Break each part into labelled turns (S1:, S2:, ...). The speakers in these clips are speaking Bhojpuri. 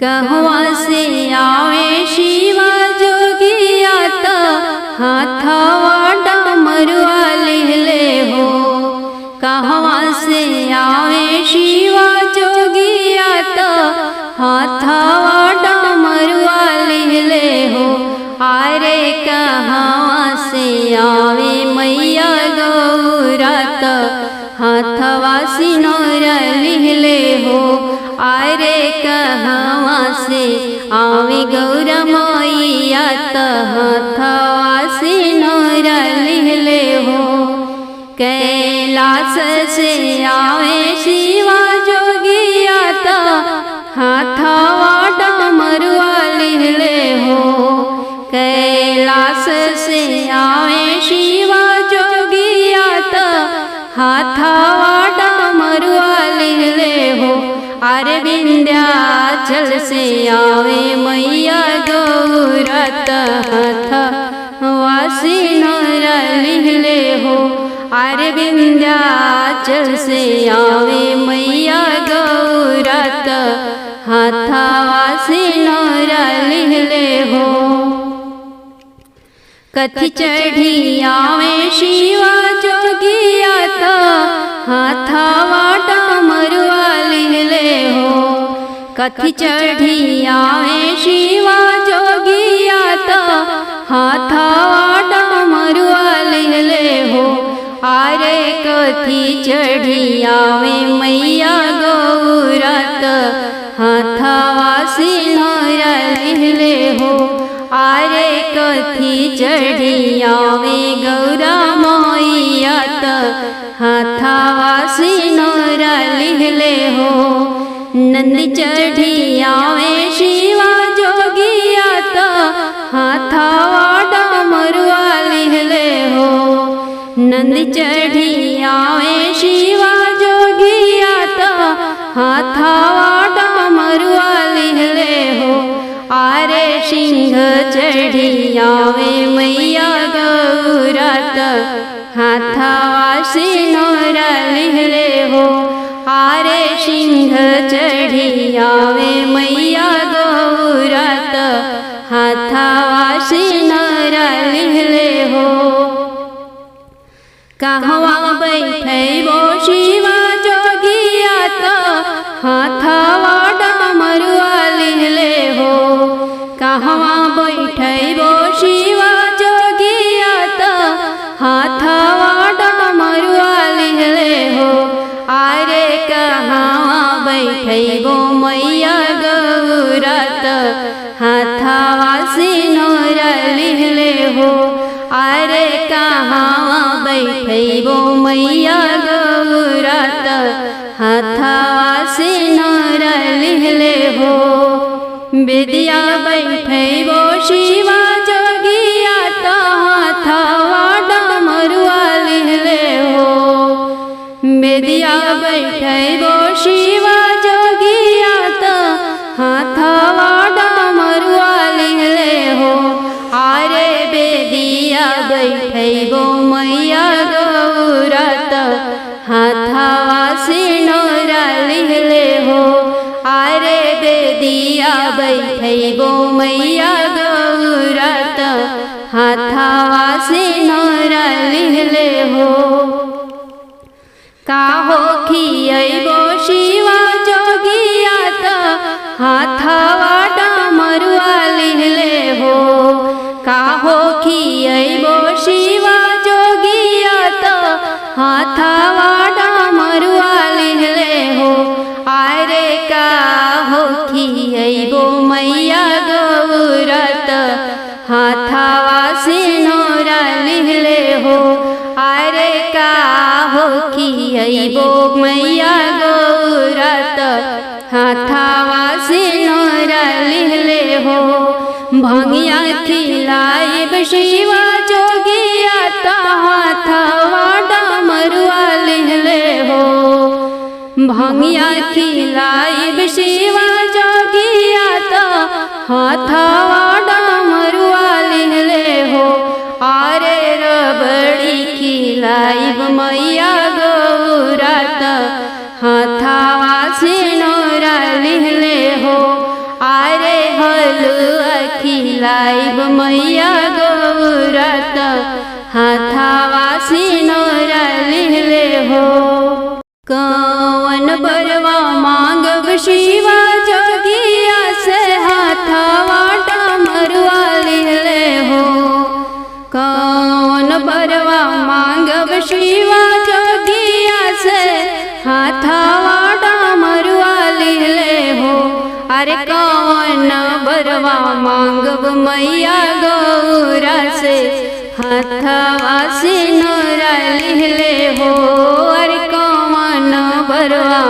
S1: कहवा से आवे शिवा जोगिया तो हाथवा डमरुआ लिहले हो। कहवा से आवे शिवा जोगिया तो हाथवा डमरुआ लिहले हो। अरे कहवा से आवे मैया गौरा तो हाथवा सिनोर लिहले हो। अरे कहवा से आवे गौरा मैया तो हाथवा सिनोर लिहले हो। कैलाश से आवे शिवा जोगिया तो हाथवा डमरुआ लिहले हो। कैलाश से आवे शिवा जोगिया तो हाथवा डमरुआ लिहले हो। अरे विंध्याचल से आवे मैया गौरा तो हाथवा सिनोर लिहले हो। अरे विंध्याचल से आवे मैया गौरा तो हाथवा सिनोर लिहले हो। कथी चढ़ी आवे शिवा जोगिया तो हाथवा डमरुआ लिहले हो। कथी चढ़ी आवे शिवा जोगिया तो हाथवा डमरुआ लिहले हो। अरे कथी चढ़ी आवे मैया गौरा तो हाथवा सिनोर लिहले हो। अरे कथी चढ़ी आवे गौरा मैया तो हाथवा सिनोर लिहले हो। नंद चढ़ी आवे शिवा जोगिया तो हाथवा डमरुआ लिहले हो। नंद चढ़ी आवे शिवा जोगिया तो हाथवा डमरुआ लिहले हो। अरे सिंह चढ़ी आवे मैया गौरा तो हाथवा सिनोर लिहले हो। अरे सिंह चढ़ी आवे मैया गौरा तो हाथवा सिनोर लिहले हो। कहवा बैठबो शिवा जोगिया तो हाथवा डमरुआ लिहले हो। कहवा बैठबो शिवा जोगिया तो हाथवा डमरुआ लिहले हो। अरे कहवा बैठबो मैया गौरा तो हाथवा सिनोर लिहले हो। अरे कहवा बैठबो मैया गौरा तो हाथवा सिनोर लिहले हो। बेदिया बैठबो शिवा जोगिया तो हाथवा डमरुआ लिहले हो। बेदिया बैठबो शिवा जोगिया तो हाथवा डमरुआ लिहले हो। अरे बेदिया बैठबो मैया गौरा तो हाथवा सिनोर लिहले हो। अरे बेदिया बैठबो मैया गौरा तो हाथवा सिनोर लिहले हो। काहो खियबो शिवा जोगिया तो हाथवा डमरुआ लिहले हो। काहो खियबो शिवा जोगिया तो हाथवा डमरुआ लिहले हो। अरे काहो खियबो मैया गौरा तो हाथवा सिनोर लिहले हो। अरे काहो खियबो मैया गौरा तो हाथवा सिनोर लिहले हो। भंगिया खिलाइब शिवा जोगिया तो हाथवा डमरुआ लिहले हो। भंगिया खिलाइब शिवा जोगिया तो हाथवा डमरुआ लिहले हो। अरे रबड़ी खिलाइब मैया गौरा तो हाथवा सिनोर लिहले हो। हलुआ खिलाइब मैया गौरा त हाथावा सिनोरा लिहले हो। कौन बरवा मांगब शिवा जोगिया से हाथावा डमरुआ लिहले हो। कौन बरवा मांगब शिवा जोगिया से हाथावा डमरुआ लिहले हो। अरे कौन बरवा मांगब मैया गौरा से हाथावा सिनोरा लिहले हो। अरे कौन बरवा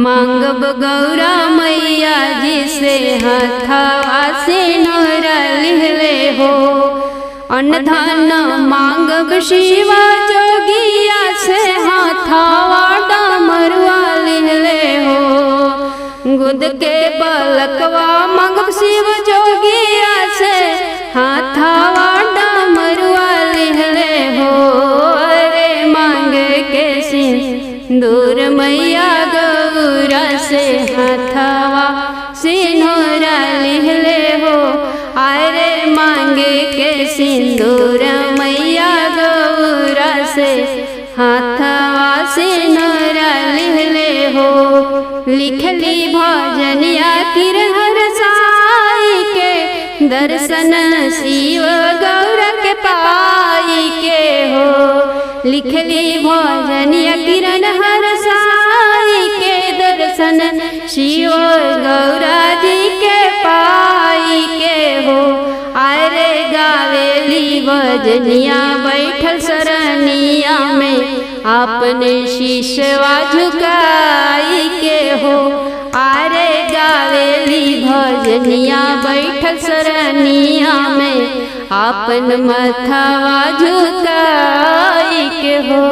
S1: मांगब गौरा मैया जी से हाथावा सिनोरा लिहले हो। अन्न धन मांगब शिवा जोगिया से हाथावा डमरुआ लिहले हो। गुद के बलकवा मांगब शिव जोगिया से हाथावा डमरुआ लिहले हो। अरे मांग के सिंदूर मैया गौरा से हाथावा सिनोरा लिहले हो। अरे मांगे के सिंदूर मैया गौरा से हाथावा सिनोरा लिहले हो। लिखली भजनिया किरहर साई के दर्शन शिव गौरा के पाई के हो। लिखली भजनिया किरण हर साई के दर्शन शिव गौरा जी के पाई के हो। अरे गावेली भजनिया बैठल सरनिया में अपने शीशवा झुकाई के हो। अरे गावेली भजनिया बैठल सरनिया में अपन मथवा झुकाई के हो।